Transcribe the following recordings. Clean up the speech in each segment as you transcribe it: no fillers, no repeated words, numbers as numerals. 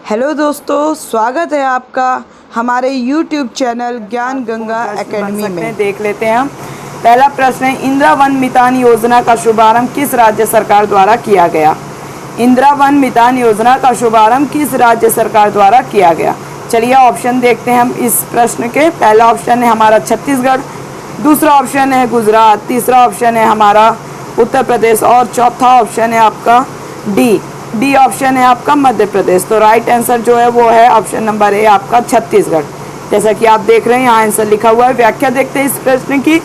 Hello दोस्तों, स्वागत है आपका हमारे YouTube चैनल ज्ञान गंगा एकेडमी में। देख लेते हैं हम। पहला प्रश्न है, इंदिरा वन मितान योजना का शुभारंभ किस राज्य सरकार द्वारा किया गया? इंदिरा वन मितान योजना का शुभारंभ किस राज्य सरकार द्वारा किया गया? चलिए ऑप्शन देखते हैं हम इस प्रश्न के। पहला ऑप्शन है हमारा छत्तीसगढ़, दूसरा ऑप्शन है गुजरात, तीसरा ऑप्शन है हमारा उत्तर प्रदेश और चौथा ऑप्शन है आपका डी ऑप्शन है आपका मध्य प्रदेश। तो राइट आंसर जो है वो है ऑप्शन नंबर ए आपका छत्तीसगढ़। जैसा कि आप देख रहे हैं यहाँ आंसर लिखा हुआ है। व्याख्या देखते हैं इस प्रश्न की।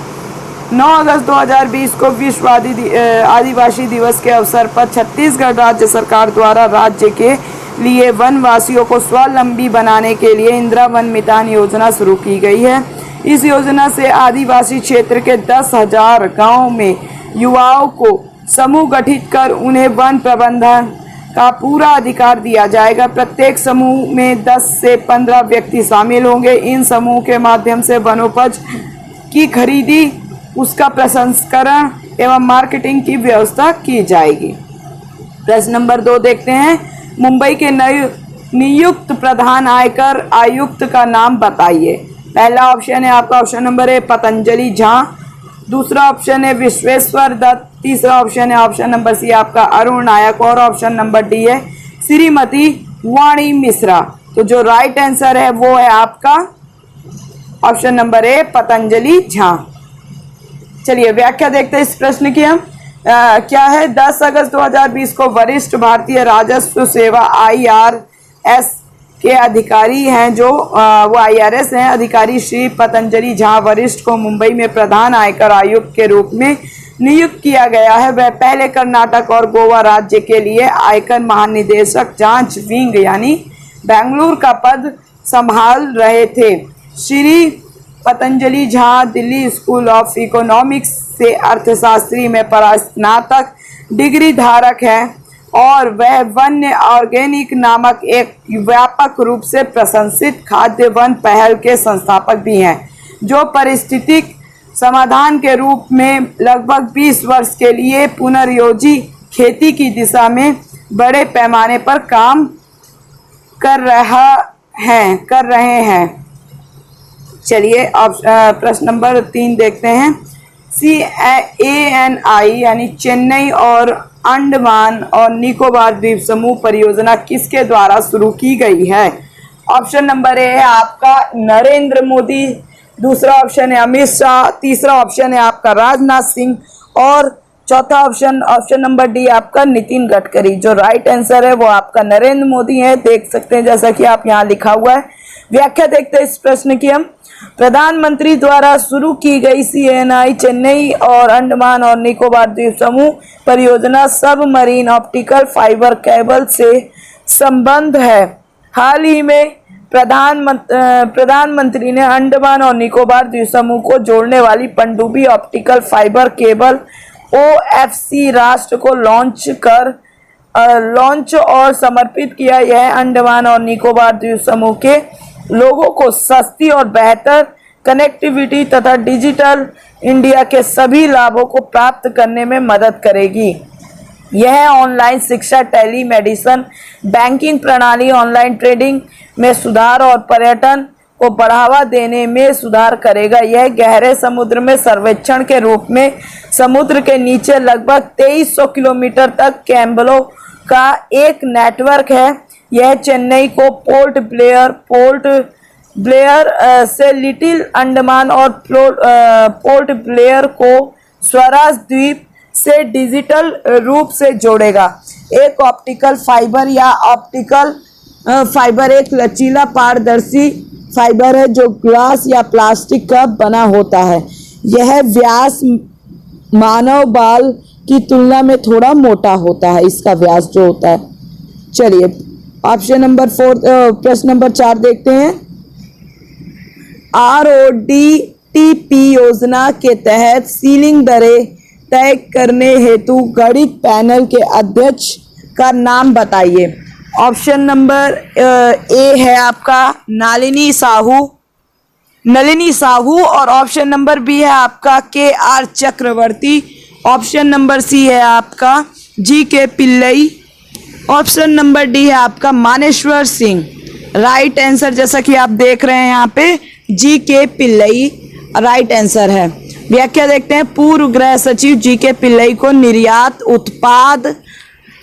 9 अगस्त 2020 को विश्व आदिवासी दिवस के अवसर पर छत्तीसगढ़ राज्य सरकार द्वारा राज्य के लिए वनवासियों को स्वावलंबी बनाने के लिए इंदिरा वन मितान योजना शुरू की गई है। इस योजना से आदिवासी क्षेत्र के 10,000 गाँव में युवाओं को समूह गठित कर उन्हें वन प्रबंधन का पूरा अधिकार दिया जाएगा। प्रत्येक समूह में 10 से 15 व्यक्ति शामिल होंगे। इन समूह के माध्यम से वनोपज की खरीदी, उसका प्रसंस्करण एवं मार्केटिंग की व्यवस्था की जाएगी। प्रश्न नंबर 2 देखते हैं। मुंबई के नए नियुक्त प्रधान आयकर आयुक्त का नाम बताइए। पहला ऑप्शन है आपका option number A Patanjali Jha, दूसरा ऑप्शन है विश्वेश्वर दत्त, तीसरा ऑप्शन है ऑप्शन नंबर सी आपका अरुण नायक और ऑप्शन नंबर डी है श्रीमती वाणी मिश्रा। तो जो राइट आंसर है वो है आपका option number A Patanjali Jha. चलिए व्याख्या देखते हैं इस प्रश्न की हम। क्या है, 10 अगस्त 2020 को वरिष्ठ भारतीय राजस्व सेवा IRS के अधिकारी हैं जो वो IRS हैं अधिकारी श्री पतंजलि झा वरिष्ठ को मुंबई में प्रधान आयकर आयुक्त के रूप में नियुक्त किया गया है। वह पहले कर्नाटक और गोवा राज्य के लिए आयकर महानिदेशक जांच विंग यानी बेंगलुरु का पद संभाल रहे थे। Shri Patanjali Jha Delhi school of economics से अर्थशास्त्री में परास्नातक डिग्री धारक है और वह वन्य ऑर्गेनिक नामक एक व्यापक रूप से प्रशंसित खाद्य वन पहल के संस्थापक भी हैं, जो पारिस्थितिक समाधान के रूप में लगभग 20 वर्ष के लिए पुनर्योजी खेती की दिशा में बड़े पैमाने पर काम कर रहे हैं। चलिए प्रश्न नंबर 3 देखते हैं। CANI यानी चेन्नई और अंडमान और निकोबार द्वीप समूह परियोजना किसके द्वारा शुरू की गई है? ऑप्शन नंबर ए है आपका नरेंद्र मोदी, दूसरा ऑप्शन है अमित शाह, तीसरा ऑप्शन है आपका राजनाथ सिंह और चौथा ऑप्शन नंबर डी आपका नितिन गडकरी। जो राइट आंसर है वो आपका नरेंद्र मोदी है। देख सकते हैं जैसा कि आप यहाँ लिखा हुआ है। व्याख्या देखते हैं इस प्रश्न की हम। प्रधानमंत्री द्वारा शुरू की गई CANI चेन्नई और अंडमान और निकोबार द्वीप समूह परियोजना सबमरीन ऑप्टिकल फाइबर केबल से संबंध है। हाल ही में प्रधानमंत्री ने अंडमान और निकोबार द्वीप समूह को जोड़ने वाली पनडुब्बी ऑप्टिकल फाइबर केबल OFC राष्ट्र को लॉन्च और समर्पित किया। यह अंडमान और निकोबार द्वीप समूह के लोगों को सस्ती और बेहतर कनेक्टिविटी तथा डिजिटल इंडिया के सभी लाभों को प्राप्त करने में मदद करेगी। यह ऑनलाइन शिक्षा, टेलीमेडिसिन, बैंकिंग प्रणाली, ऑनलाइन ट्रेडिंग में सुधार और पर्यटन को बढ़ावा देने में सुधार करेगा। यह गहरे समुद्र में सर्वेक्षण के रूप में समुद्र के नीचे लगभग 2300 किलोमीटर तक केबलों का एक नेटवर्क है। यह चेन्नई को पोर्ट ब्लेयर से लिटिल अंडमान और पोर्ट ब्लेयर को स्वराज द्वीप से डिजिटल रूप से जोड़ेगा। एक ऑप्टिकल फाइबर या ऑप्टिकल फाइबर एक लचीला पारदर्शी फाइबर है जो ग्लास या प्लास्टिक का बना होता है। यह व्यास मानव बाल की तुलना में थोड़ा मोटा होता है, इसका व्यास जो होता है। चलिए ऑप्शन नंबर 4 प्रश्न नंबर 4 देखते हैं। RODTP योजना के तहत सीलिंग दरें तय करने हेतु गठित पैनल के अध्यक्ष का नाम बताइए। ऑप्शन नंबर ए है आपका नलिनी साहू और ऑप्शन नंबर बी है आपका KR चक्रवर्ती, ऑप्शन नंबर सी है आपका GK Pillai, option number D है आपका मानेश्वर सिंह। राइट आंसर जैसा कि आप देख रहे हैं यहाँ पे जी के पिल्लई राइट आंसर है। व्याख्या देखते हैं। पूर्व गृह सचिव जी के पिल्लई को निर्यात उत्पाद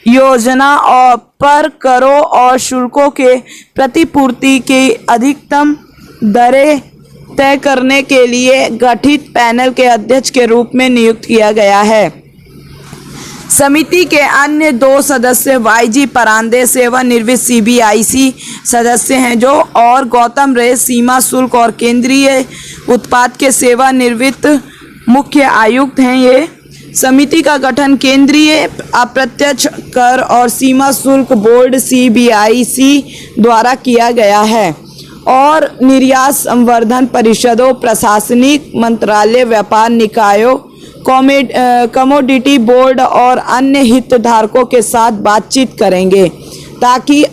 योजना और पर करों और शुल्कों के प्रतिपूर्ति की अधिकतम दरें तय करने के लिए गठित पैनल के अध्यक्ष के रूप में नियुक्त किया गया है। समिति के अन्य 2 सदस्य वाईजी परांदे सेवानिवृत्त सीबीआईसी सदस्य हैं जो और गौतम रे सीमा शुल्क और केंद्रीय उत्पाद के सेवानिवृत्त मुख्य आयुक्त हैं। ये समिति का गठन केंद्रीय अप्रत्यक्ष कर और सीमा शुल्क बोर्ड सीबीआईसी द्वारा किया गया है और निर्यात संवर्धन परिषदों, प्रशासनिक मंत्रालय, व्यापार निकायों, कमोडिटी बोर्ड और अन्य हितधारकों के साथ बातचीत करेंगे ताकि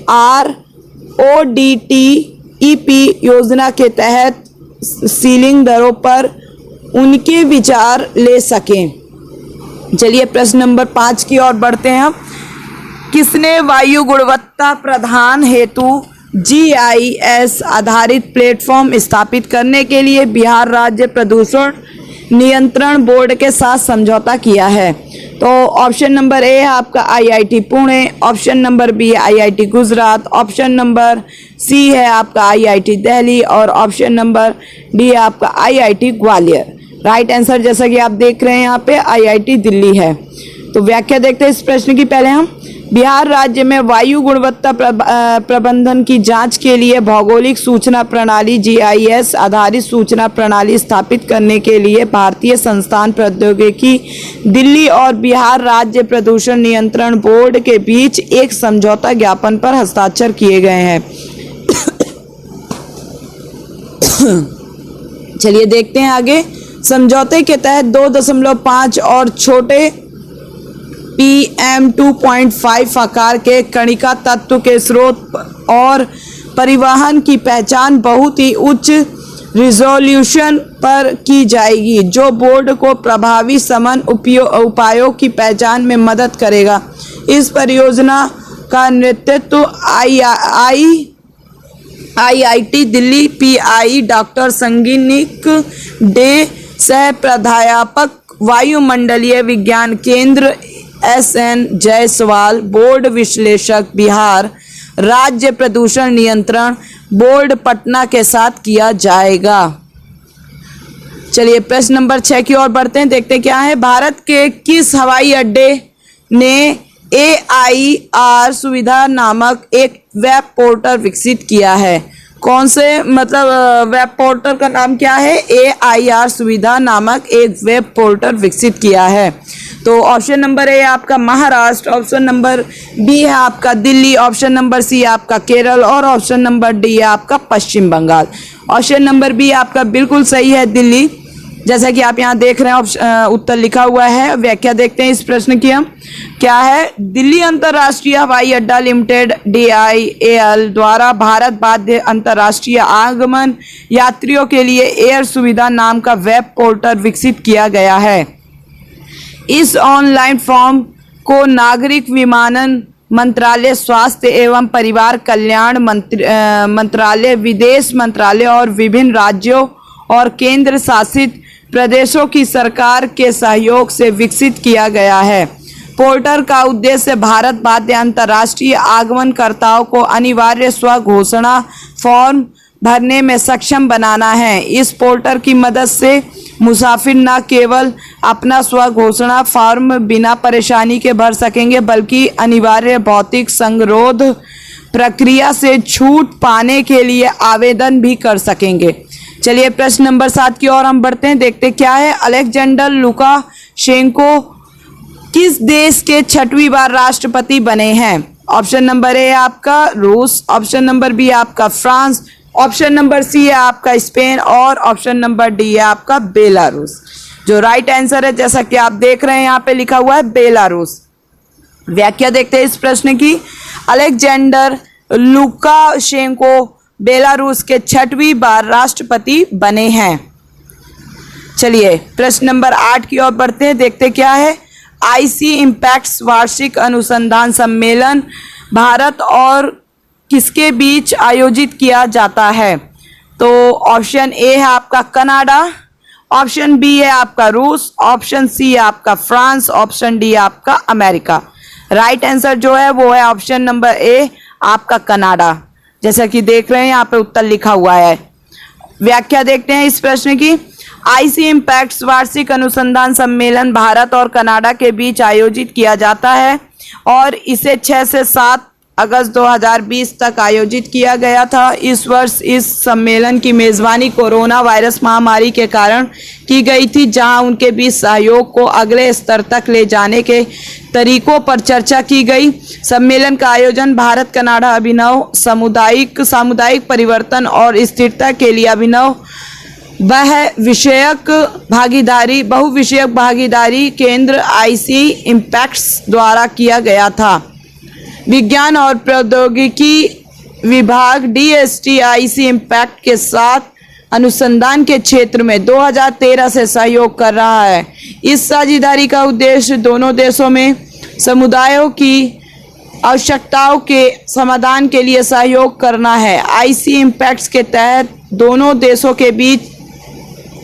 RODTEP योजना के तहत सीलिंग दरों पर उनके विचार ले सकें। चलिए प्रश्न नंबर 5 की ओर बढ़ते हैं हम। किसने वायु गुणवत्ता प्रदान हेतु GIS आधारित प्लेटफॉर्म स्थापित करने के लिए बिहार राज्य प्रदूषण नियंत्रण बोर्ड के साथ समझौता किया है? तो ऑप्शन नंबर ए है आपका IIT Pune, option number B IIT Gujarat, option number C है आपका IIT दिल्ली और ऑप्शन नंबर डी है आपका IIT ग्वालियर। राइट आंसर जैसा कि आप देख रहे हैं यहाँ पे IIT दिल्ली है। तो व्याख्या देखते हैं इस प्रश्न की। पहले हम बिहार राज्य में वायु गुणवत्ता प्रबंधन की जांच के लिए भौगोलिक सूचना प्रणाली GIS आधारित सूचना प्रणाली स्थापित करने के लिए भारतीय संस्थान प्रौद्योगिकी दिल्ली और बिहार राज्य प्रदूषण नियंत्रण बोर्ड के बीच एक समझौता ज्ञापन पर हस्ताक्षर किए गए हैं। चलिए देखते हैं आगे। समझौते के तहत 2.5 और छोटे PM2.5 आकार के कणिका तत्व के स्रोत और परिवहन की पहचान बहुत ही उच्च रिजोल्यूशन पर की जाएगी जो बोर्ड को प्रभावी समन उपायों की पहचान में मदद करेगा। इस परियोजना का नेतृत्व IIT Delhi PI doctor Sagnik Dey, सह प्राध्यापक वायुमंडलीय विज्ञान केंद्र SN जायसवाल, बोर्ड विश्लेषक बिहार राज्य प्रदूषण नियंत्रण बोर्ड पटना के साथ किया जाएगा। चलिए प्रश्न नंबर 6 की ओर बढ़ते हैं। देखते क्या है। भारत के किस हवाई अड्डे ने AIR सुविधा नामक एक वेब पोर्टल विकसित किया है? कौन से वेब पोर्टल का नाम क्या है? AIR सुविधा नामक एक वेब पोर्टल विकसित किया है। तो ऑप्शन नंबर ए आपका महाराष्ट्र, ऑप्शन नंबर बी है आपका दिल्ली, ऑप्शन नंबर सी आपका केरल और ऑप्शन नंबर डी है आपका पश्चिम बंगाल। ऑप्शन नंबर बी आपका बिल्कुल सही है, दिल्ली। जैसा कि आप यहाँ देख रहे हैं उत्तर लिखा हुआ है। व्याख्या देखते हैं इस प्रश्न की हम। क्या है? दिल्ली अंतर्राष्ट्रीय हवाई अड्डा लिमिटेड DIAL द्वारा भारत बाध्य अंतर्राष्ट्रीय आगमन यात्रियों के लिए एयर सुविधा नाम का वेब पोर्टल विकसित किया गया है। इस ऑनलाइन फॉर्म को नागरिक विमानन मंत्रालय, स्वास्थ्य एवं परिवार कल्याण मंत्रालय, विदेश मंत्रालय और विभिन्न राज्यों और केंद्र शासित प्रदेशों की सरकार के सहयोग से विकसित किया गया है। पोर्टल का उद्देश्य भारत बाध्य अंतर्राष्ट्रीय आगमनकर्ताओं को अनिवार्य स्व घोषणा फॉर्म भरने में सक्षम बनाना है। इस पोर्टल की मदद से मुसाफिर न केवल अपना स्व घोषणा फॉर्म बिना परेशानी के भर सकेंगे बल्कि अनिवार्य भौतिक संगरोध प्रक्रिया से छूट पाने के लिए आवेदन भी कर सकेंगे। चलिए प्रश्न नंबर 7 की ओर हम बढ़ते हैं। देखते क्या है। अलेक्जेंडर लुकाशेंको किस देश के 6वीं बार राष्ट्रपति बने हैं? ऑप्शन नंबर ए आपका रूस, ऑप्शन नंबर बी आपका फ्रांस, ऑप्शन नंबर सी है आपका स्पेन और ऑप्शन नंबर डी है आपका बेलारूस। जो राइट आंसर है जैसा कि आप देख रहे हैं यहाँ पे लिखा हुआ है बेलारूस। व्याख्या देखते हैं इस प्रश्न की। अलेक्जेंडर लुकाशेंको बेलारूस के 6वीं बार राष्ट्रपति बने हैं। चलिए प्रश्न नंबर 8 की ओर बढ़ते हैं। देखते क्या है। IC इम्पैक्ट्स वार्षिक अनुसंधान सम्मेलन भारत और किसके बीच आयोजित किया जाता है? तो ऑप्शन ए है आपका कनाडा, ऑप्शन बी है आपका रूस, ऑप्शन सी है आपका फ्रांस, ऑप्शन डी है आपका अमेरिका। राइट आंसर जो है वो है ऑप्शन नंबर ए आपका कनाडा। जैसा कि देख रहे हैं यहाँ पे उत्तर लिखा हुआ है। व्याख्या देखते हैं इस प्रश्न की। आईसी इम्पैक्ट्स वार्षिक अनुसंधान सम्मेलन भारत और कनाडा के बीच आयोजित किया जाता है और इसे 6 से 7 अगस्त 2020 तक आयोजित किया गया था। इस वर्ष इस सम्मेलन की मेजबानी कोरोना वायरस महामारी के कारण की गई थी, जहां उनके बीच सहयोग को अगले स्तर तक ले जाने के तरीकों पर चर्चा की गई। सम्मेलन का आयोजन भारत कनाडा अभिनव सामुदायिक परिवर्तन और स्थिरता के लिए अभिनव बहुविषयक भागीदारी केंद्र आईसी इम्पैक्ट्स द्वारा किया गया था। विज्ञान और प्रौद्योगिकी विभाग डीएसटी आईसी इम्पैक्ट के साथ अनुसंधान के क्षेत्र में 2013 से सहयोग कर रहा है। इस साझेदारी का उद्देश्य दोनों देशों में समुदायों की आवश्यकताओं के समाधान के लिए सहयोग करना है। आईसी इम्पैक्ट्स के तहत दोनों देशों के बीच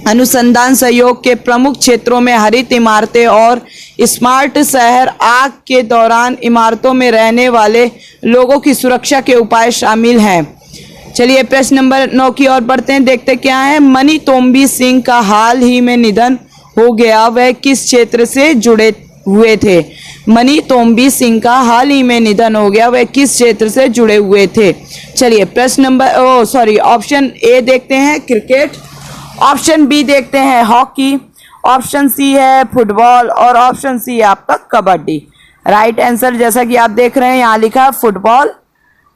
अनुसंधान सहयोग के प्रमुख क्षेत्रों में हरित इमारतें और स्मार्ट शहर, आग के दौरान इमारतों में रहने वाले लोगों की सुरक्षा के उपाय शामिल हैं। चलिए प्रश्न नंबर 9 की ओर बढ़ते हैं, देखते क्या है। मनी तोम्बी सिंह का हाल ही में निधन हो गया, वह किस क्षेत्र से जुड़े हुए थे? मनी तोम्बी सिंह का हाल ही में निधन हो गया, वह किस क्षेत्र से जुड़े हुए थे? चलिए प्रश्न नंबर ऑप्शन ए देखते हैं क्रिकेट, ऑप्शन बी देखते हैं हॉकी, ऑप्शन सी है फुटबॉल और ऑप्शन सी है आपका कबड्डी। राइट आंसर जैसा कि आप देख रहे हैं यहाँ लिखा है फुटबॉल।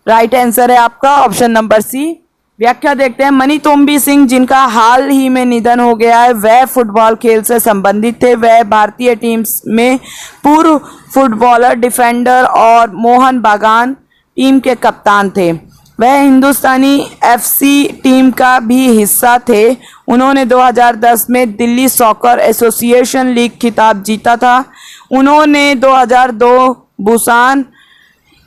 राइट आंसर है आपका ऑप्शन नंबर सी। व्याख्या देखते हैं। मनी तोम्बी सिंह जिनका हाल ही में निधन हो गया है, वह फुटबॉल खेल से संबंधित थे। वह भारतीय टीम में पूर्व फुटबॉलर, डिफेंडर और मोहन बागान टीम के कप्तान थे। वह हिंदुस्तानी एफसी टीम का भी हिस्सा थे। उन्होंने 2010 में दिल्ली सॉकर एसोसिएशन लीग खिताब जीता था। उन्होंने 2002 बुसान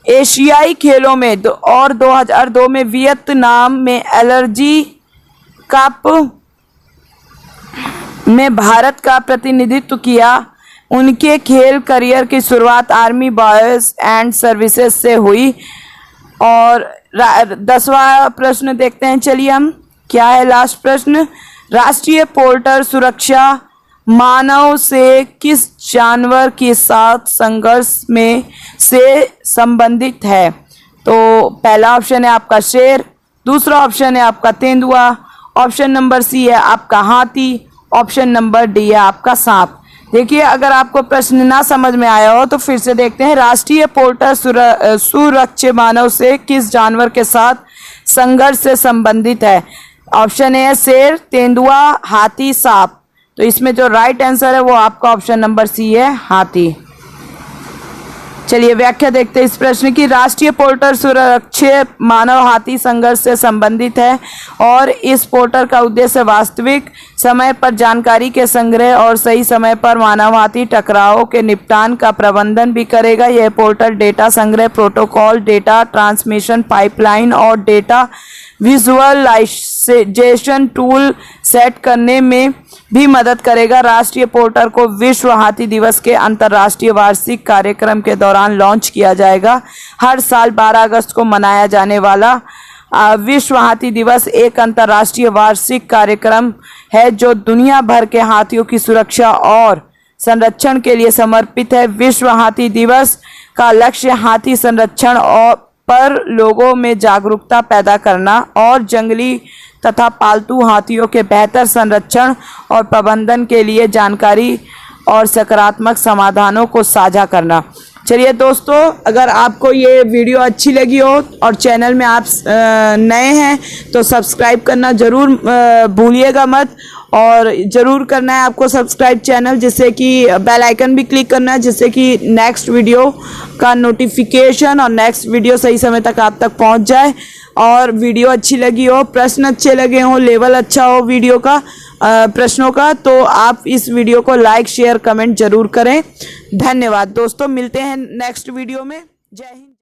एशियाई खेलों में और 2002 में वियतनाम में एलर्जी कप में भारत का प्रतिनिधित्व किया। उनके खेल करियर की शुरुआत आर्मी बॉयज एंड सर्विसेज से हुई। और 10वां प्रश्न देखते हैं। चलिए हम क्या है लास्ट प्रश्न। राष्ट्रीय पोर्टल सुरक्षा मानव से किस जानवर के साथ संघर्ष में से संबंधित है? तो पहला ऑप्शन है आपका शेर, दूसरा ऑप्शन है आपका तेंदुआ, ऑप्शन नंबर सी है आपका हाथी, ऑप्शन नंबर डी है आपका सांप। देखिए अगर आपको प्रश्न ना समझ में आया हो तो फिर से देखते हैं। राष्ट्रीय पोर्टल सुरक्षा मानव से किस जानवर के साथ संघर्ष से संबंधित है? ऑप्शन ए है शेर, तेंदुआ, हाथी, सांप। तो इसमें जो राइट आंसर है वो आपका ऑप्शन नंबर सी है हाथी। चलिए व्याख्या देखते हैं इस प्रश्न की। राष्ट्रीय पोर्टल सुरक्षा मानव हाथी संघर्ष से संबंधित है और इस पोर्टल का उद्देश्य वास्तविक समय पर जानकारी के संग्रह और सही समय पर मानव हाथी टकराव के निपटान का प्रबंधन भी करेगा। यह पोर्टल डेटा संग्रह प्रोटोकॉल, डेटा ट्रांसमिशन पाइपलाइन और डेटा विजुअलाइजेशन टूल सेट करने में भी मदद करेगा। राष्ट्रीय पोर्टल को विश्व हाथी दिवस के अंतर्राष्ट्रीय वार्षिक कार्यक्रम के दौरान लॉन्च किया जाएगा। हर साल 12 अगस्त को मनाया जाने वाला विश्व हाथी दिवस एक अंतर्राष्ट्रीय वार्षिक कार्यक्रम है जो दुनिया भर के हाथियों की सुरक्षा और संरक्षण के लिए समर्पित है। विश्व हाथी दिवस का लक्ष्य हाथी संरक्षण और पर लोगों में जागरूकता पैदा करना और जंगली तथा पालतू हाथियों के बेहतर संरक्षण और प्रबंधन के लिए जानकारी और सकारात्मक समाधानों को साझा करना। चलिए दोस्तों, अगर आपको ये वीडियो अच्छी लगी हो और चैनल में आप नए हैं तो सब्सक्राइब करना ज़रूर भूलिएगा मत। और ज़रूर करना है आपको सब्सक्राइब चैनल, जिससे कि बेल आइकन भी क्लिक करना है, जिससे कि नेक्स्ट वीडियो का नोटिफिकेशन और नेक्स्ट वीडियो सही समय तक आप तक पहुंच जाए। और वीडियो अच्छी लगी हो, प्रश्न अच्छे लगे हों, लेवल अच्छा हो वीडियो का प्रश्नों का, तो आप इस वीडियो को लाइक शेयर कमेंट ज़रूर करें। धन्यवाद दोस्तों, मिलते हैं नेक्स्ट वीडियो में। जय हिंद।